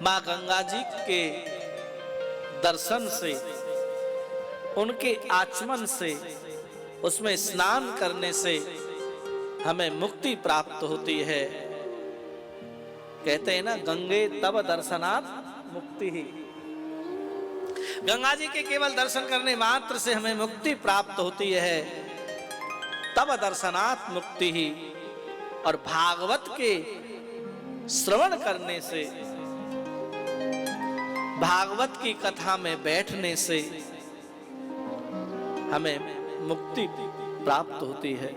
मां गंगा जी के दर्शन से, उनके आचमन से, उसमें स्नान करने से हमें मुक्ति प्राप्त होती है। कहते हैं ना, गंगे तब दर्शनात् मुक्ति ही। गंगा जी के केवल दर्शन करने मात्र से हमें मुक्ति प्राप्त होती है, तब दर्शनात् मुक्ति ही। और भागवत के श्रवण करने से, भागवत की कथा में बैठने से हमें मुक्ति प्राप्त होती है।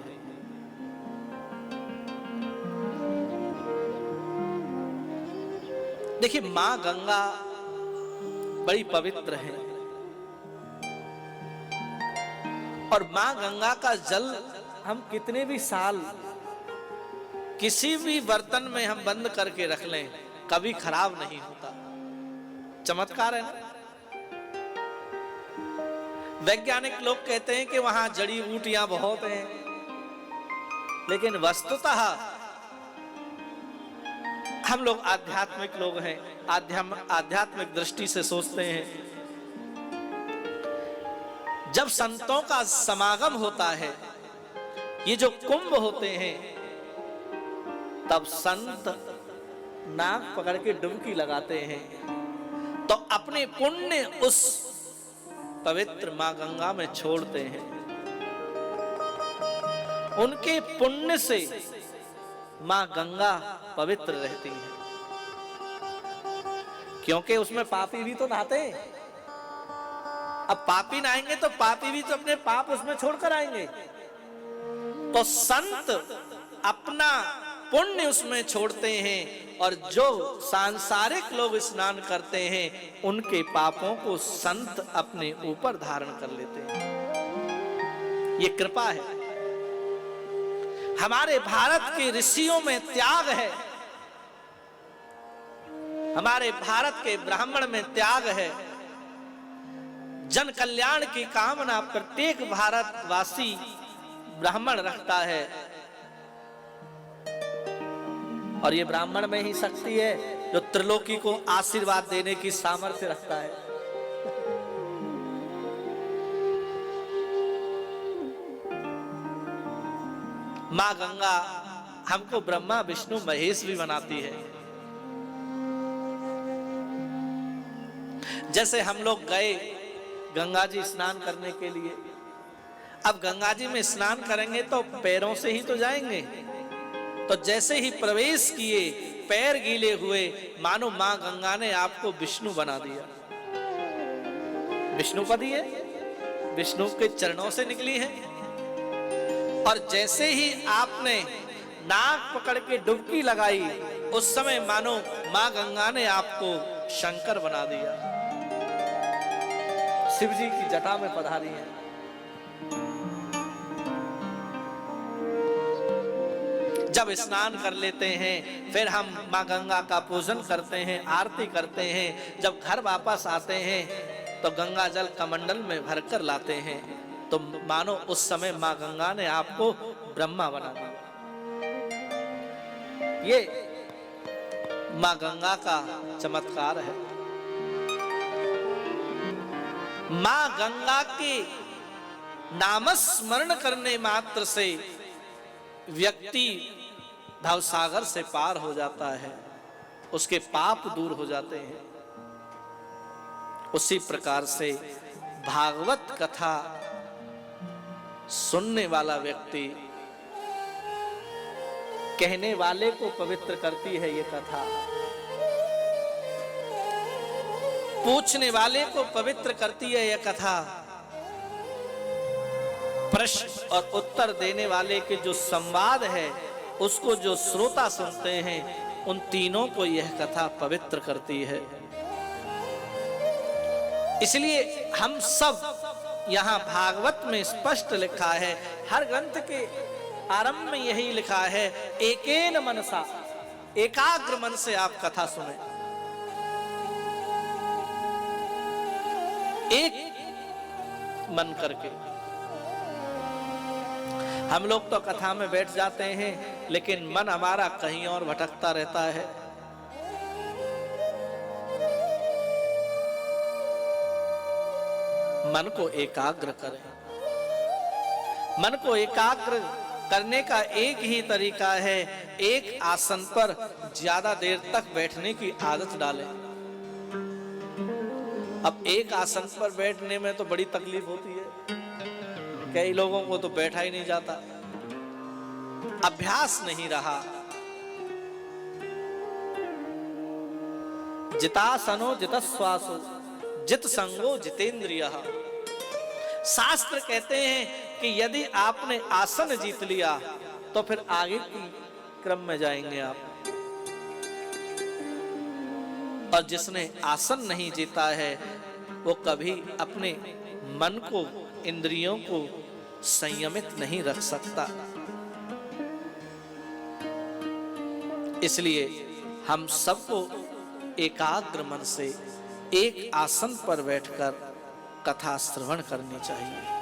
देखिए, मां गंगा बड़ी पवित्र है और मां गंगा का जल हम कितने भी साल किसी भी बर्तन में हम बंद करके रख लें, कभी खराब नहीं होता। चमत्कार है ना। वैज्ञानिक लोग कहते हैं कि वहां जड़ी बूटियां बहुत हैं, लेकिन वस्तुतः हम लोग आध्यात्मिक लोग हैं, आध्यात्मिक दृष्टि से सोचते हैं। जब संतों का समागम होता है, ये जो कुंभ होते हैं, तब संत नाक पकड़ के डुबकी लगाते हैं, तो अपने पुण्य उस पवित्र मां गंगा में छोड़ते हैं। उनके पुण्य से मां गंगा पवित्र रहती है, क्योंकि उसमें पापी भी तो नहाते हैं। अब पापी नहाएंगे तो पापी भी तो अपने पाप उसमें छोड़कर आएंगे। तो संत अपना पुण्य उसमें छोड़ते हैं, और जो सांसारिक लोग स्नान करते हैं, उनके पापों को संत अपने ऊपर धारण कर लेते हैं। ये कृपा है। हमारे भारत के ऋषियों में त्याग है, हमारे भारत के ब्राह्मण में त्याग है। जन कल्याण की कामना प्रत्येक भारतवासी ब्राह्मण रखता है, और ये ब्राह्मण में ही शक्ति है जो त्रिलोकी को आशीर्वाद देने की सामर्थ्य रखता है। मां गंगा हमको ब्रह्मा विष्णु महेश भी बनाती है। जैसे हम लोग गए गंगा जी स्नान करने के लिए, अब गंगा जी में स्नान करेंगे तो पैरों से ही तो जाएंगे, तो जैसे ही प्रवेश किए पैर गीले हुए, मानो मां गंगा ने आपको विष्णु बना दिया। विष्णु पदी है, विष्णु के चरणों से निकली है। और जैसे ही आपने नाक पकड़ के डुबकी लगाई, उस समय मानो मां गंगा ने आपको शंकर बना दिया, शिव जी की जटा में पधारी है। जब स्नान कर लेते हैं, फिर हम मां गंगा का पूजन करते हैं, आरती करते हैं। जब घर वापस आते हैं तो गंगा जल कमंडल में भरकर लाते हैं, तो मानो उस समय मां गंगा ने आपको ब्रह्मा बना दिया। ये मां गंगा का चमत्कार है। मां गंगा के नामस्मरण करने मात्र से व्यक्ति भवसागर से पार हो जाता है, उसके पाप दूर हो जाते हैं। उसी प्रकार से भागवत कथा सुनने वाला व्यक्ति, कहने वाले को पवित्र करती है ये कथा, पूछने वाले को पवित्र करती है यह कथा, प्रश्न और उत्तर देने वाले के जो संवाद है उसको जो श्रोता सुनते हैं, उन तीनों को यह कथा पवित्र करती है। इसलिए हम सब यहाँ भागवत में स्पष्ट लिखा है, हर ग्रंथ के आरंभ में यही लिखा है, एकेन मनसा, एकाग्र मन से आप कथा सुने। एक मन करके। हम लोग तो कथा में बैठ जाते हैं, लेकिन मन हमारा कहीं और भटकता रहता है। मन को एकाग्र करें। मन को एकाग्र करने का एक ही तरीका है, एक आसन पर ज्यादा देर तक बैठने की आदत डालें। अब एक आसन पर बैठने में तो बड़ी तकलीफ होती है, कई लोगों को तो बैठा ही नहीं जाता, अभ्यास नहीं रहा। जितासनो जितश्वासो जित संगो जितेंद्रियः। शास्त्र कहते हैं कि यदि आपने आसन जीत लिया तो फिर आगे की क्रम में जाएंगे आप, और जिसने आसन नहीं जीता है वो कभी अपने मन को, इंद्रियों को संयमित नहीं रख सकता। इसलिए हम सबको एकाग्र मन से एक आसन पर बैठकर कथा श्रवण करनी चाहिए।